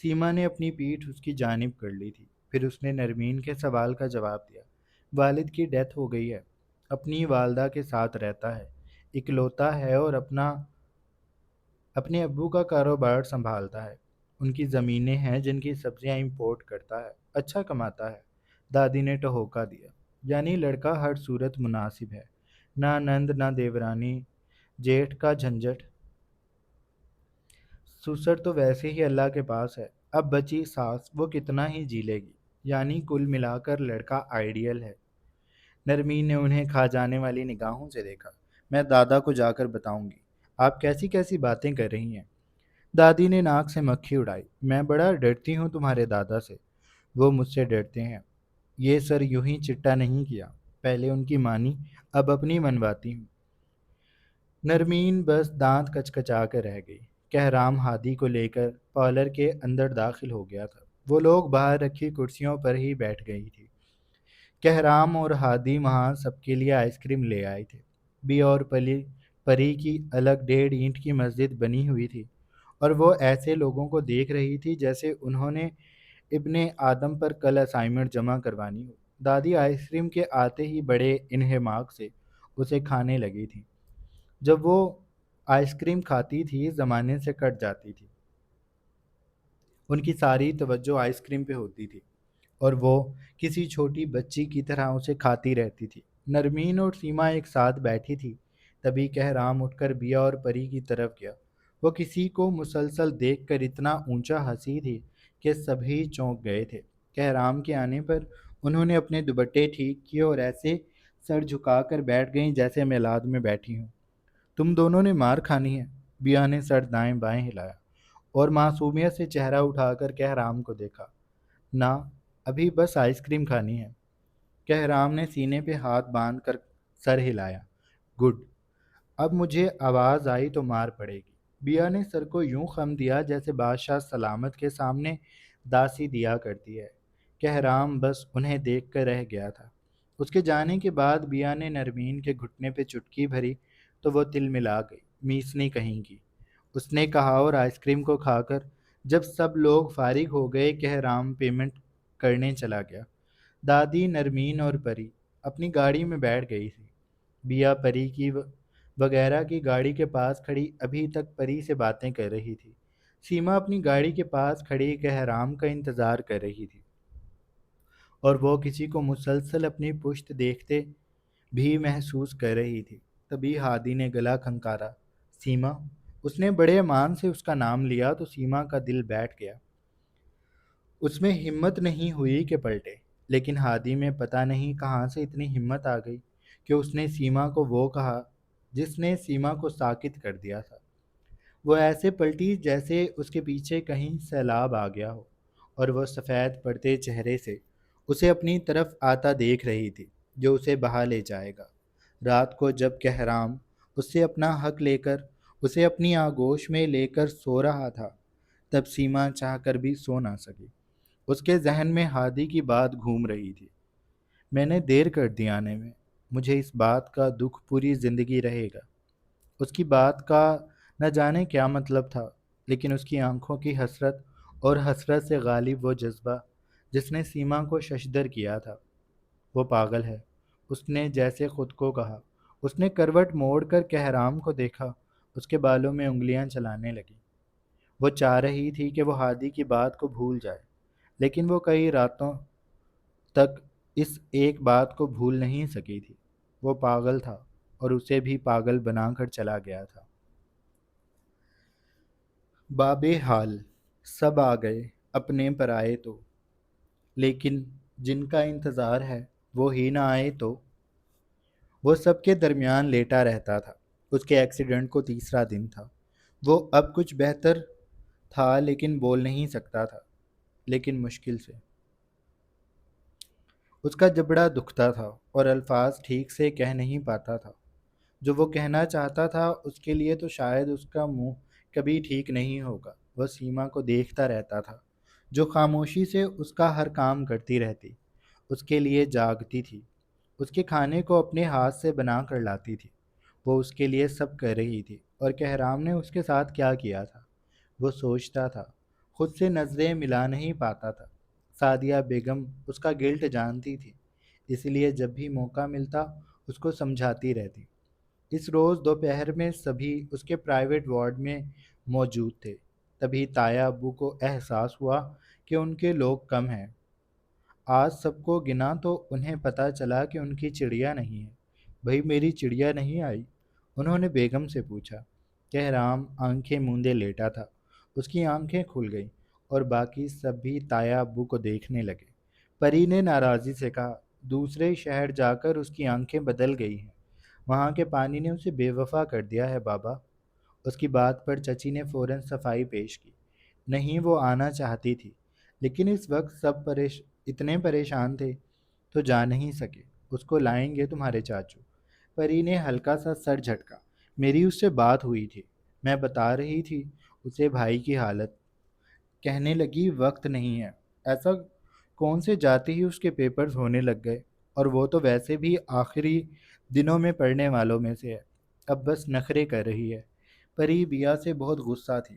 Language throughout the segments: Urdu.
سیما نے اپنی پیٹھ اس کی جانب کر لی تھی۔ پھر اس نے نرمین کے سوال کا جواب دیا۔ والد کی ڈیتھ ہو گئی ہے، اپنی والدہ کے ساتھ رہتا ہے، اکلوتا ہے اور اپنے ابو کا کاروبار سنبھالتا ہے۔ ان کی زمینیں ہیں جن کی سبزیاں امپورٹ کرتا ہے، اچھا کماتا ہے۔ دادی نے ٹہوکا دیا۔ یعنی لڑکا ہر صورت مناسب ہے، نہ نند نہ دیورانی جیٹھ کا جھنجٹ، سسر تو ویسے ہی اللہ کے پاس ہے، اب بچی ساس، وہ کتنا ہی جی لے گی۔ یعنی کل ملا کر لڑکا آئیڈیل ہے۔ نرمین نے انہیں کھا جانے والی نگاہوں سے دیکھا۔ میں دادا کو جا کر بتاؤں گی۔ آپ کیسی کیسی باتیں کر رہی ہیں؟ دادی نے ناک سے مکھی اڑائی۔ میں بڑا ڈرتی ہوں تمہارے دادا سے، وہ مجھ سے ڈرتے ہیں۔ یہ سر یوں ہی چٹا نہیں کیا، پہلے ان کی مانی، اب اپنی منواتی ہوں۔ نرمین بس دانت کچکچا کر رہ گئی۔ کہرام ہادی کو لے کر پارلر کے اندر داخل ہو گیا تھا۔ وہ لوگ باہر رکھی کرسیوں پر ہی بیٹھ گئی تھی۔ کہرام اور ہادی وہاں سب کے لیے آئس کریم لے آئے تھے۔ بی اور پری کی الگ 1.5 اینٹ کی مسجد بنی ہوئی تھی، اور وہ ایسے لوگوں کو دیکھ رہی تھی جیسے انہوں نے ابن آدم پر کل اسائنمنٹ جمع کروانی ہو۔ دادی آئس کریم کے آتے ہی بڑے انہماک سے اسے کھانے لگی تھی۔ جب وہ آئس کریم کھاتی تھی زمانے سے کٹ جاتی تھی۔ ان کی ساری توجہ آئس کریم پہ ہوتی تھی اور وہ کسی چھوٹی بچی کی طرح اسے کھاتی رہتی تھی۔ نرمین اور سیما ایک ساتھ بیٹھی تھی، تبھی کہرام اٹھ کر بیا اور پری کی طرف گیا۔ وہ کسی کو مسلسل دیکھ کر اتنا اونچا ہنسی تھی کہ سبھی چونک گئے تھے۔ کہرام کے آنے پر انہوں نے اپنے دوپٹے ٹھیک کیے اور ایسے سر جھکا کر بیٹھ گئیں جیسے میلاد میں بیٹھی ہوں۔ تم دونوں نے مار کھانی ہے، بیا نے سر دائیں بائیں ہلایا اور معصومیت سے چہرہ اٹھا کر کہرام کو دیکھا۔ نہ، ابھی بس آئس کریم کھانی ہے۔ کہرام نے سینے پہ ہاتھ باندھ کر سر ہلایا۔ گڈ، اب مجھے آواز آئی تو مار پڑے گی۔ بیا نے سر کو یوں خم دیا جیسے بادشاہ سلامت کے سامنے داسی دیا کرتی ہے۔ کہرام بس انہیں دیکھ کر رہ گیا تھا۔ اس کے جانے کے بعد بیا نے نرمین کے گھٹنے پہ چٹکی بھری تو وہ تل ملا گئی۔ میسنی کہیں گی، اس نے کہا، اور آئس کریم کو کھا کر جب سب لوگ فارغ ہو گئے کہرام پیمنٹ کرنے چلا گیا۔ دادی، نرمین اور پری اپنی گاڑی میں بیٹھ گئی تھی۔ بیا پری کی وغیرہ کی گاڑی کے پاس کھڑی ابھی تک پری سے باتیں کر رہی تھی۔ سیما اپنی گاڑی کے پاس کھڑی کہرام کا انتظار کر رہی تھی، اور وہ کسی کو مسلسل اپنی پشت دیکھتے بھی محسوس کر رہی تھی۔ تبھی ہادی نے گلا کھنکارا، سیما! اس نے بڑے امان سے اس کا نام لیا تو سیما کا دل بیٹھ گیا۔ اس میں ہمت نہیں ہوئی کہ پلٹے، لیکن ہادی میں پتہ نہیں کہاں سے اتنی ہمت آ گئی کہ اس نے سیما کو وہ کہا جس نے سیما کو ساکت کر دیا تھا۔ وہ ایسے پلٹی جیسے اس کے پیچھے کہیں سیلاب آ گیا ہو، اور وہ سفید پڑتے چہرے سے اسے اپنی طرف آتا دیکھ رہی تھی، جو اسے بہا لے جائے گا۔ رات کو جب کہرام اس سے اپنا حق لے کر اسے اپنی آغوش میں لے کر سو رہا تھا، تب سیما چاہ کر بھی سو نہ سکی۔ اس کے ذہن میں ہادی کی بات گھوم رہی تھی۔ میں نے دیر کر دی آنے میں، مجھے اس بات کا دکھ پوری زندگی رہے گا۔ اس کی بات کا نہ جانے کیا مطلب تھا، لیکن اس کی آنکھوں کی حسرت اور حسرت سے غالب وہ جذبہ جس نے سیما کو ششدر کیا تھا۔ وہ پاگل ہے، اس نے جیسے خود کو کہا۔ اس نے کروٹ موڑ کر کہرام کو دیکھا، اس کے بالوں میں انگلیاں چلانے لگی۔ وہ چاہ رہی تھی کہ وہ ہادی کی بات کو بھول جائے، لیکن وہ کئی راتوں تک اس ایک بات کو بھول نہیں سکی تھی۔ وہ پاگل تھا اور اسے بھی پاگل بنا کر چلا گیا تھا۔ باب حال، سب آ گئے اپنے پر آئے تو، لیکن جن کا انتظار ہے وہ ہی نہ آئے تو۔ وہ سب کے درمیان لیٹا رہتا تھا۔ اس کے ایکسیڈنٹ کو 3را دن تھا۔ وہ اب کچھ بہتر تھا لیکن بول نہیں سکتا تھا، لیکن مشکل سے۔ اس کا جبڑا دکھتا تھا اور الفاظ ٹھیک سے کہہ نہیں پاتا تھا۔ جو وہ کہنا چاہتا تھا اس کے لیے تو شاید اس کا منہ کبھی ٹھیک نہیں ہوگا۔ وہ سیما کو دیکھتا رہتا تھا، جو خاموشی سے اس کا ہر کام کرتی رہتی، اس کے لیے جاگتی تھی، اس کے کھانے کو اپنے ہاتھ سے بنا کر لاتی تھی۔ وہ اس کے لیے سب کر رہی تھی، اور کہرام نے اس کے ساتھ کیا کیا تھا وہ سوچتا تھا۔ خود سے نظریں ملا نہیں پاتا تھا۔ سعدیہ بیگم اس کا گلٹ جانتی تھی، اس لیے جب بھی موقع ملتا اس کو سمجھاتی رہتی۔ اس روز دوپہر میں سبھی اس کے پرائیویٹ وارڈ میں موجود تھے۔ تبھی تایا ابو کو احساس ہوا کہ ان کے لوگ کم ہیں۔ آج سب کو گنا تو انہیں پتہ چلا کہ ان کی چڑیا نہیں ہے۔ بھئی میری چڑیا نہیں آئی؟ انہوں نے بیگم سے پوچھا۔ کہرام آنکھیں موندے لیٹا تھا۔ اس کی آنکھیں کھل گئیں اور باقی سب بھی تایا ابو کو دیکھنے لگے۔ پری نے ناراضی سے کہا، دوسرے شہر جا کر اس کی آنکھیں بدل گئی ہیں۔ وہاں کے پانی نے اسے بے وفا کر دیا ہے بابا۔ اس کی بات پر چچی نے فوراً صفائی پیش کی۔ نہیں، وہ آنا چاہتی تھی، لیکن اس وقت سب اتنے پریشان تھے تو جا نہیں سکے۔ اس کو لائیں گے تمہارے چاچو۔ پری نے ہلکا سا سر جھٹکا۔ میری اس سے بات ہوئی تھی، میں بتا رہی تھی اسے بھائی کی حالت۔ کہنے لگی وقت نہیں ہے، ایسا کون سے جاتے ہی اس کے پیپرز ہونے لگ گئے، اور وہ تو ویسے بھی آخری دنوں میں پڑھنے والوں میں سے ہے، اب بس نخرے کر رہی ہے۔ پری بیا سے بہت غصہ تھی۔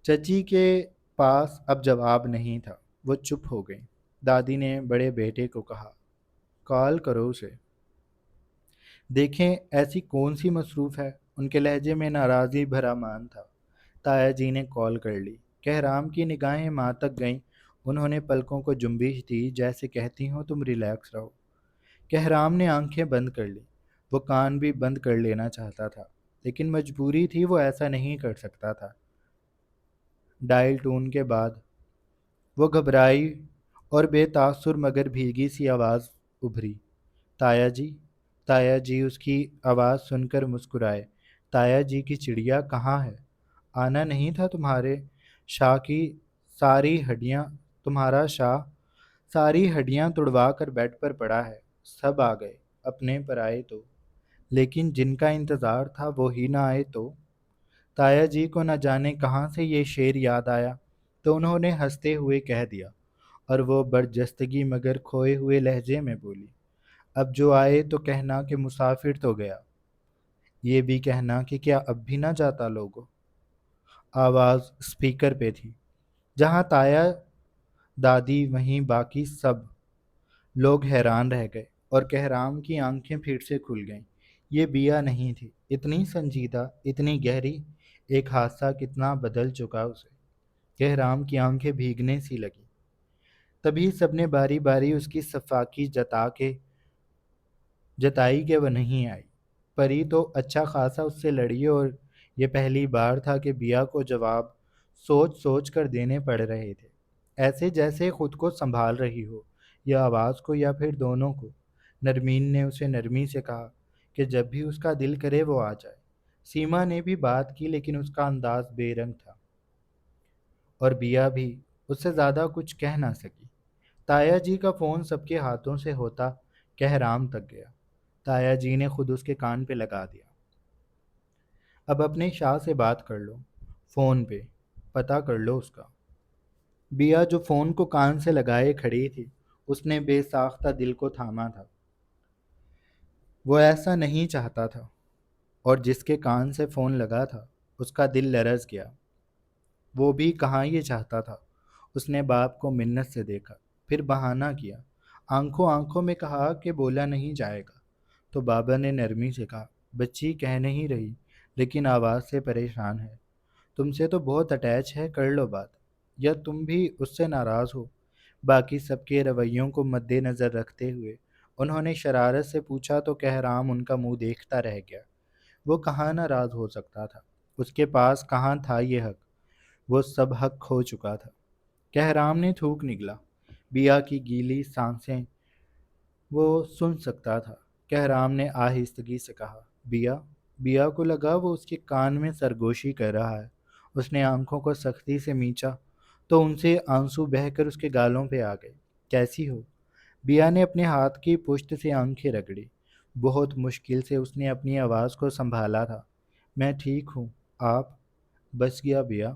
چچی کے پاس اب جواب نہیں تھا، وہ چپ ہو گئی۔ دادی نے بڑے بیٹے کو کہا، کال کرو اسے، دیکھیں ایسی کون سی مصروف ہے۔ ان کے لہجے میں ناراضی بھرا مان تھا۔ تایا جی نے کال کر لی۔ کہرام کی نگاہیں ماں تک گئیں۔ انہوں نے پلکوں کو جنبش دی جیسے کہتی ہوں تم ریلیکس رہو۔ کہرام نے آنکھیں بند کر لی۔ وہ کان بھی بند کر لینا چاہتا تھا، لیکن مجبوری تھی، وہ ایسا نہیں کر سکتا تھا۔ ڈائل ٹون کے بعد وہ گھبرائی اور بے تاثر مگر بھیگی سی آواز ابھری، تایا جی۔ تایا جی اس کی آواز سن کر مسکرائے۔ تایا جی کی چڑیا کہاں ہے؟ آنا نہیں تھا تمہارے شاہ کی ساری ہڈیاں تمہارا شاہ ساری ہڈیاں توڑوا کر بیڈ پر پڑا ہے۔ سب آ گئے، اپنے پر آئے تو، لیکن جن کا انتظار تھا وہی نہ آئے تو۔ تایا جی کو نہ جانے کہاں سے یہ شعر یاد آیا تو انہوں نے ہنستے ہوئے کہہ دیا، اور وہ برجستگی مگر کھوئے ہوئے لہجے میں بولی، اب جو آئے تو کہنا کہ مسافر تو گیا، یہ بھی کہنا کہ کیا اب بھی نہ جاتا لوگو۔ آواز اسپیکر پہ تھی۔ جہاں تایا دادی وہیں باقی سب لوگ حیران رہ گئے، اور کہرام کی آنکھیں پھر سے کھل گئیں۔ یہ بیا نہیں تھی، اتنی سنجیدہ، اتنی گہری، ایک حادثہ کتنا بدل چکا اسے۔ کہرام کی آنکھیں بھیگنے سی لگی۔ تبھی سب نے باری باری اس کی صفاقی جتائی کہ وہ نہیں آئی۔ پری تو اچھا خاصا اس سے لڑی، اور یہ پہلی بار تھا کہ بیا کو جواب سوچ سوچ کر دینے پڑ رہے تھے، ایسے جیسے خود کو سنبھال رہی ہو، یا آواز کو، یا پھر دونوں کو۔ نرمین نے اسے نرمی سے کہا کہ جب بھی اس کا دل کرے وہ آ جائے۔ سیما نے بھی بات کی، لیکن اس کا انداز بے رنگ تھا، اور بیا بھی اس سے زیادہ کچھ کہہ نہ سکی۔ تایا جی کا فون سب کے ہاتھوں سے ہوتا کہرام تک گیا۔ تایا جی نے خود اس کے کان پہ لگا دیا۔ اب اپنے شاہ سے بات کر لو، فون پہ پتہ کر لو اس کا۔ بیا جو فون کو کان سے لگائے کھڑی تھی، اس نے بے ساختہ دل کو تھاما تھا۔ وہ ایسا نہیں چاہتا تھا، اور جس کے کان سے فون لگا تھا اس کا دل لرز گیا۔ وہ بھی کہاں یہ چاہتا تھا۔ اس نے باپ کو منت سے دیکھا، پھر بہانہ کیا، آنکھوں آنکھوں میں کہا کہ بولا نہیں جائے گا، تو بابا نے نرمی سے کہا، بچی کہہ نہیں رہی لیکن آواز سے پریشان ہے، تم سے تو بہت اٹیچ ہے، کر لو بات، یا تم بھی اس سے ناراض ہو؟ باقی سب کے رویوں کو مد نظر رکھتے ہوئے انہوں نے شرارت سے پوچھا تو کہرام ان کا منہ دیکھتا رہ گیا۔ وہ کہاں ناراض ہو سکتا تھا؟ اس کے پاس کہاں تھا یہ حق؟ وہ سب حق کھو چکا تھا۔ کہرام نے تھوک نگلا۔ بیا کی گیلی سانسیں وہ سن سکتا تھا۔ کہرام نے آہستگی سے کہا، بیا۔ بیا کو لگا وہ اس کے کان میں سرگوشی کر رہا ہے۔ اس نے آنکھوں کو سختی سے مینچا تو ان سے آنسو بہہ کر اس کے گالوں پہ آ گئے۔ کیسی ہو؟ بیا نے اپنے ہاتھ کی پشت سے آنکھیں رگڑی۔ بہت مشکل سے اس نے اپنی آواز کو سنبھالا تھا، میں ٹھیک ہوں، آپ؟ بچ گیا بیا،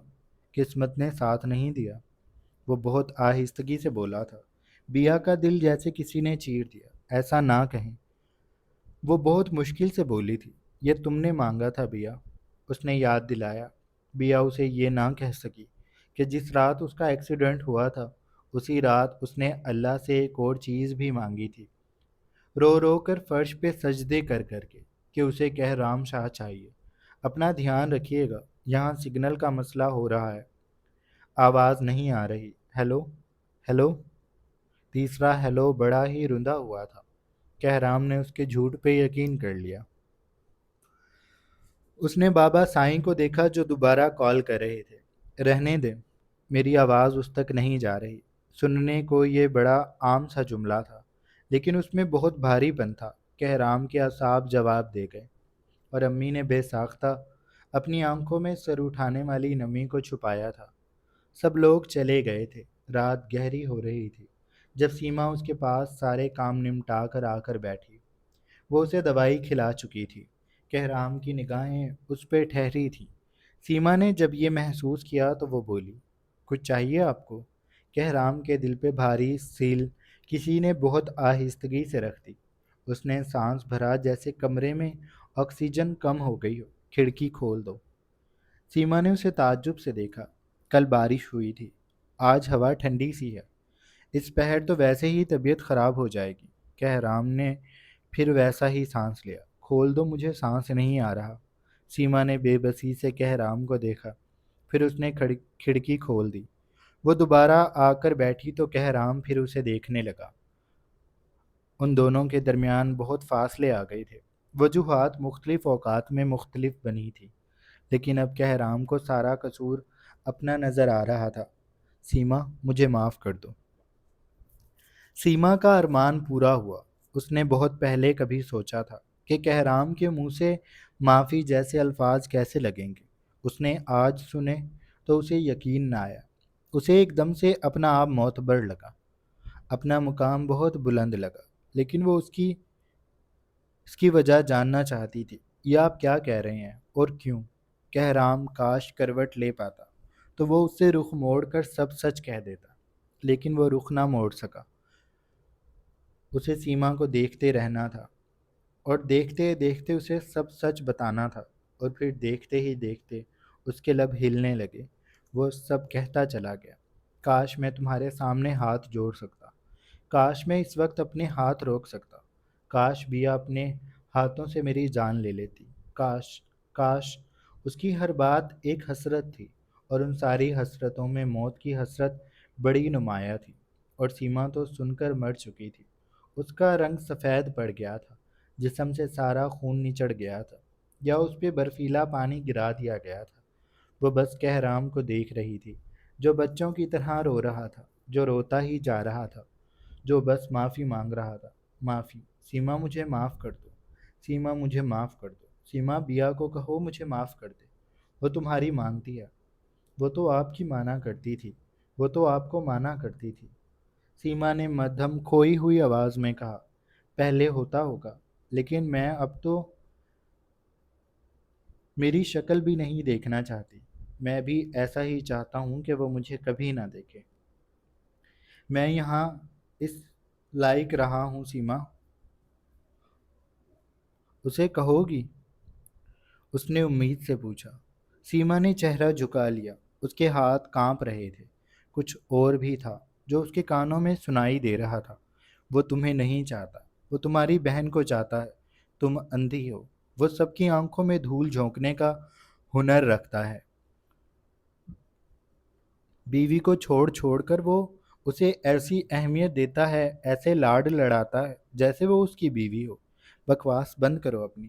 قسمت نے ساتھ نہیں دیا۔ وہ بہت آہستگی سے بولا تھا۔ بیا کا دل جیسے کسی نے چیر دیا۔ ایسا نہ کہیں، وہ بہت مشکل سے بولی تھی، یہ تم نے مانگا تھا بیا۔ اس نے یاد دلایا، بیا اسے یہ نہ کہہ سکی کہ جس رات اس کا ایکسیڈنٹ ہوا تھا اسی رات اس نے اللہ سے ایک اور چیز بھی مانگی تھی، رو رو کر فرش پہ سجدے کر کر کے، کہ اسے کہہ رام شاہ چاہیے۔ اپنا دھیان رکھیے گا، یہاں سگنل کا مسئلہ ہو رہا ہے۔ آواز نہیں آ رہی۔ Hello hello. تیسرا ہیلو بڑا ہی رندا ہوا تھا۔ کہرام نے اس کے جھوٹ پہ یقین کر لیا۔ اس نے بابا سائیں کو دیکھا جو دوبارہ کال کر رہے تھے۔ رہنے دیں، میری آواز اس تک نہیں جا رہی۔ سننے کو یہ بڑا عام سا جملہ تھا، لیکن اس میں بہت بھاری پن تھا۔ کہرام کے اعصاب جواب دے گئے، اور امی نے بے ساختہ اپنی آنکھوں میں سر اٹھانے والی نمی کو چھپایا تھا۔ سب لوگ چلے گئے تھے۔ رات گہری ہو رہی تھی جب سیما اس کے پاس سارے کام نمٹا کر آ کر بیٹھی۔ وہ اسے دوائی کھلا چکی تھی۔ کہرام کی نگاہیں اس پہ ٹھہری تھیں۔ سیما نے جب یہ محسوس کیا تو وہ بولی، کچھ چاہیے آپ کو؟ کہرام کے دل پہ بھاری سیل کسی نے بہت آہستگی سے رکھ دی۔ اس نے سانس بھرا جیسے کمرے میں آکسیجن کم ہو گئی ہو۔ کھڑکی کھول دو۔ سیما نے اسے تعجب سے دیکھا۔ کل بارش ہوئی تھی، آج ہوا ٹھنڈی سی ہے، اس پہر تو ویسے ہی طبیعت خراب ہو جائے گی۔ کہرام نے پھر ویسا ہی سانس لیا۔ کھول دو، مجھے سانس نہیں آ رہا۔ سیما نے بے بسی سے کہرام کو دیکھا، پھر اس نے کھڑکی کھول دی۔ وہ دوبارہ آ کر بیٹھی تو کہرام پھر اسے دیکھنے لگا۔ ان دونوں کے درمیان بہت فاصلے آ گئے تھے۔ وجوہات مختلف اوقات میں مختلف بنی تھی، لیکن اب کہرام کو سارا قصور اپنا نظر آ رہا تھا۔ سیما، مجھے معاف کر دو۔ سیما کا ارمان پورا ہوا۔ اس نے بہت پہلے کبھی سوچا تھا کہ کہرام کے منہ سے معافی جیسے الفاظ کیسے لگیں گے۔ اس نے آج سنے تو اسے یقین نہ آیا۔ اسے ایک دم سے اپنا آپ معتبر لگا، اپنا مقام بہت بلند لگا، لیکن وہ اس کی وجہ جاننا چاہتی تھی۔ یہ آپ کیا کہہ رہے ہیں اور کیوں؟ کہرام کاش کروٹ لے پاتا تو وہ اس سے رخ موڑ کر سب سچ کہہ دیتا، لیکن وہ رخ نہ موڑ سکا۔ اسے سیما کو دیکھتے رہنا تھا، اور دیکھتے دیکھتے اسے سب سچ بتانا تھا، اور پھر دیکھتے ہی دیکھتے اس کے لب ہلنے لگے۔ وہ سب کہتا چلا گیا، کاش میں تمہارے سامنے ہاتھ جوڑ سکتا، کاش میں اس وقت اپنے ہاتھ روک سکتا، کاش بیا اپنے ہاتھوں سے میری جان لے لیتی، کاش کاش۔ اس کی ہر بات ایک حسرت تھی، اور ان ساری حسرتوں میں موت کی حسرت بڑی نمایاں تھی، اور سیما تو سن کر مر چکی تھی۔ اس کا رنگ سفید پڑ گیا تھا، جسم سے سارا خون نچڑ گیا تھا، یا اس پہ برفیلا پانی گرا دیا گیا تھا۔ وہ بس کہرام کو دیکھ رہی تھی، جو بچوں کی طرح رو رہا تھا، جو روتا ہی جا رہا تھا، جو بس معافی مانگ رہا تھا۔ معافی، سیما مجھے معاف کر دو، سیما مجھے معاف کر دو، سیما بیا کو کہو مجھے معاف کر دے، وہ تمہاری مانگتی ہے، وہ تو آپ کی مانا کرتی تھی، وہ تو آپ کو مانا کرتی تھی۔ سیما نے مدھم کھوئی ہوئی آواز میں کہا، پہلے ہوتا ہوگا، لیکن میں اب تو میری شکل بھی نہیں دیکھنا چاہتی۔ میں بھی ایسا ہی چاہتا ہوں کہ وہ مجھے کبھی نہ دیکھے۔ میں یہاں اس لائق رہا ہوں سیما، اسے کہو گی؟ اس نے امید سے پوچھا۔ سیما نے چہرہ جھکا لیا۔ اس کے ہاتھ کانپ رہے تھے۔ کچھ اور بھی تھا جو اس کے کانوں میں سنائی دے رہا تھا۔ وہ تمہیں نہیں چاہتا، وہ تمہاری بہن کو چاہتا ہے۔ تم اندھی ہو۔ وہ سب کی آنکھوں میں دھول جھونکنے کا ہنر رکھتا ہے۔ بیوی کو چھوڑ چھوڑ کر وہ اسے ایسی اہمیت دیتا ہے، ایسے لاڈ لڑاتا ہے جیسے وہ اس کی بیوی ہو۔ بکواس بند کرو اپنی۔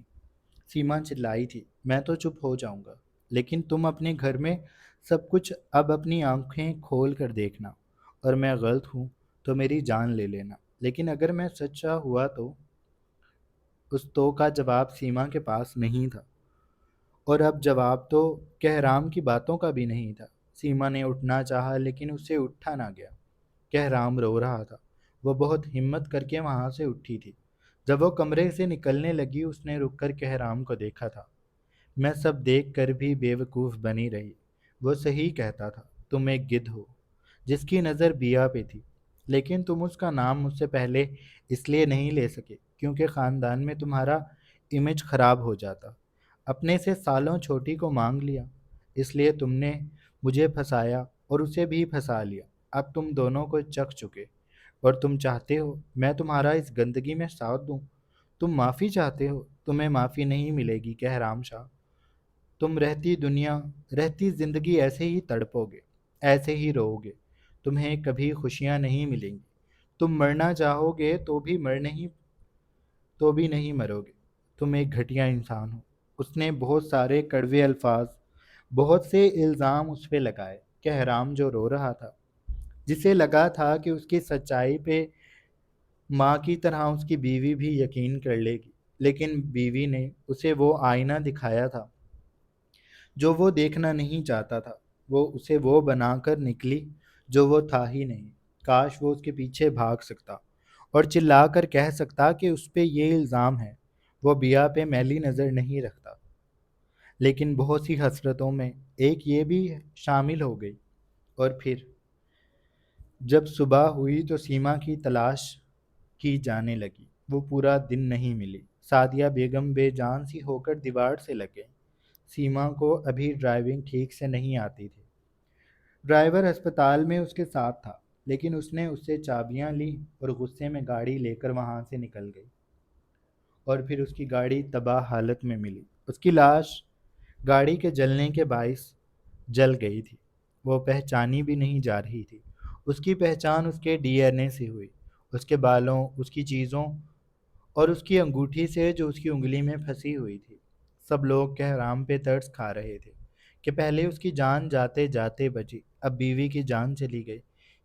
سیما چلائی تھی، میں تو چپ ہو جاؤں گا، لیکن تم اپنے گھر میں سب کچھ اب اپنی آنکھیں کھول کر دیکھنا، اور میں غلط ہوں تو میری جان لے لینا، لیکن اگر میں سچا ہوا تو۔ اس تو کا جواب سیما کے پاس نہیں تھا، اور اب جواب تو کہرام کی باتوں کا بھی نہیں تھا۔ سیما نے اٹھنا چاہا لیکن اس سے اٹھا نہ گیا۔ کہرام رو رہا تھا۔ وہ بہت ہمت کر کے وہاں سے اٹھی تھی۔ جب وہ کمرے سے نکلنے لگی اس نے رک کر کہرام کو دیکھا تھا۔ میں سب دیکھ کر بھی بے وقوف بنی رہی۔ وہ صحیح کہتا تھا، تم ایک گدھ ہو جس کی نظر بیا پہ تھی، لیکن تم اس کا نام مجھ سے پہلے اس لیے نہیں لے سکے کیونکہ خاندان میں تمہارا امیج خراب ہو جاتا۔ اپنے سے سالوں چھوٹی کو مانگ لیا، اس لیے تم نے مجھے پھنسایا اور اسے بھی پھنسا لیا۔ اب تم دونوں کو چکھ چکے اور تم چاہتے ہو میں تمہارا اس گندگی میں ساتھ دوں۔ تم معافی چاہتے ہو، تمہیں معافی نہیں ملے گی کہرام شاہ۔ تم رہتی زندگی ایسے ہی تڑپو گے، ایسے ہی رہو گے، تمہیں کبھی خوشیاں نہیں ملیں گی۔ تم مرنا چاہو گے تو بھی نہیں مرو گے۔ تم ایک گھٹیا انسان ہو۔ اس نے بہت سارے کڑوے الفاظ، بہت سے الزام اس پہ لگائے۔ کہرام جو رو رہا تھا، جسے لگا تھا کہ اس کی سچائی پہ ماں کی طرح اس کی بیوی بھی یقین کر لے گی، لیکن بیوی نے اسے وہ آئینہ دکھایا تھا جو وہ دیکھنا نہیں چاہتا تھا۔ وہ اسے وہ بنا کر نکلی جو وہ تھا ہی نہیں۔ کاش وہ اس کے پیچھے بھاگ سکتا اور چلا کر کہہ سکتا کہ اس پہ یہ الزام ہے، وہ بیا پہ میلی نظر نہیں رکھتا۔ لیکن بہت سی حسرتوں میں ایک یہ بھی شامل ہو گئی۔ اور پھر جب صبح ہوئی تو سیما کی تلاش کی جانے لگی۔ وہ پورا دن نہیں ملی۔ سعدیہ بیگم بے جان سی ہو کر دیوار سے لگ گئی۔ سیما کو ابھی ڈرائیونگ ٹھیک سے نہیں آتی تھی۔ ڈرائیور ہسپتال میں اس کے ساتھ تھا، لیکن اس نے اس سے چابیاں لیں اور غصے میں گاڑی لے کر وہاں سے نکل گئی۔ اور پھر اس کی گاڑی تباہ حالت میں ملی۔ اس کی لاش گاڑی کے جلنے کے باعث جل گئی تھی۔ وہ پہچانی بھی نہیں جا رہی تھی۔ اس کی پہچان اس کے ڈی این اے سے ہوئی، اس کے بالوں، اس کی چیزوں اور اس کی انگوٹھی سے جو اس کی انگلی میں پھنسی ہوئی تھی۔ سب لوگ کہرام پہ ترس کھا رہے تھے کہ پہلے اس کی جان جاتے جاتے بچی، اب بیوی کی جان چلی گئی۔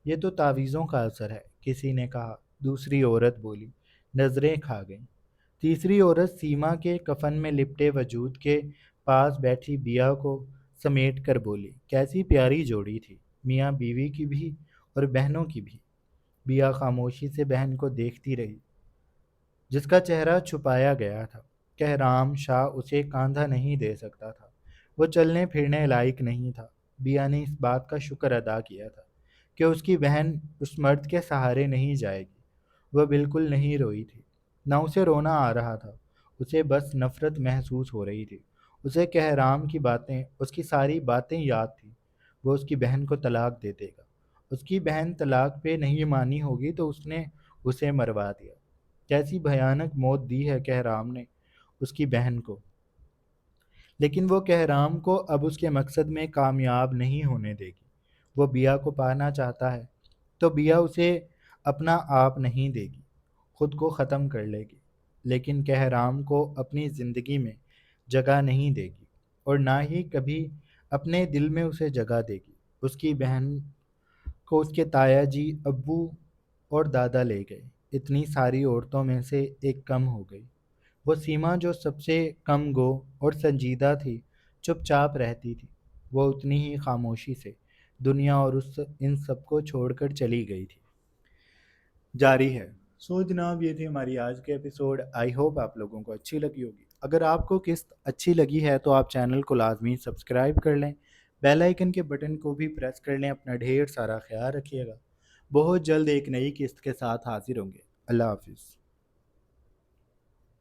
یہ تو تعویذوں کا اثر ہے، کسی نے کہا۔ دوسری عورت بولی۔ نظریں کھا گئیں۔ تیسری عورت سیما کے کفن میں لپٹے وجود کے پاس بیٹھی بیا کو سمیٹ کر بولی، کیسی پیاری جوڑی تھی، میاں بیوی کی بھی اور بہنوں کی بھی۔ بیا خاموشی سے بہن کو دیکھتی رہی، جس کا چہرہ چھپایا گیا تھا۔ کہرام شاہ اسے کاندھا نہیں دے سکتا تھا، وہ چلنے پھرنے لائق نہیں تھا۔ بیا نے اس بات کا شکر ادا کیا تھا کہ اس کی بہن اس مرد کے سہارے نہیں جائے گی۔ وہ بالکل نہیں روئی تھی، نہ اسے رونا آ رہا تھا، اسے بس نفرت محسوس ہو رہی تھی۔ اسے کہرام کی باتیں، اس کی ساری باتیں یاد تھیں۔ وہ اس کی بہن کو طلاق دے دے گا، اس کی بہن طلاق پہ نہیں مانی ہوگی تو اس نے اسے مروا دیا۔ کیسی بھیانک موت دی ہے کہرام نے اس کی بہن کو۔ لیکن وہ کہرام کو اب اس کے مقصد میں کامیاب نہیں ہونے دے گی۔ وہ بیا کو پانا چاہتا ہے تو بیا اسے اپنا آپ نہیں دے گی، خود کو ختم کر لے گی۔ لیکن کہرام کو اپنی زندگی میں جگہ نہیں دے گی اور نہ ہی کبھی اپنے دل میں اسے جگہ دے گی۔ اس کی بہن کو اس کے تایا جی، ابو اور دادا لے گئے۔ اتنی ساری عورتوں میں سے ایک کم ہو گئی۔ وہ سیما جو سب سے کم گو اور سنجیدہ تھی، چپ چاپ رہتی تھی۔ وہ اتنی ہی خاموشی سے دنیا اور ان سب کو چھوڑ کر چلی گئی تھی۔ جاری ہے۔ سو جناب، یہ تھی ہماری آج کے ایپیسوڈ۔ آئی ہوپ آپ لوگوں کو اچھی لگی ہوگی۔ اگر آپ کو قسط اچھی لگی ہے تو آپ چینل کو لازمی سبسکرائب کر لیں، بیل آئیکن کے بٹن کو بھی پریس کر لیں۔ اپنا ڈھیر سارا خیال رکھیے گا۔ بہت جلد ایک نئی قسط کے ساتھ حاضر ہوں گے۔ اللہ حافظ۔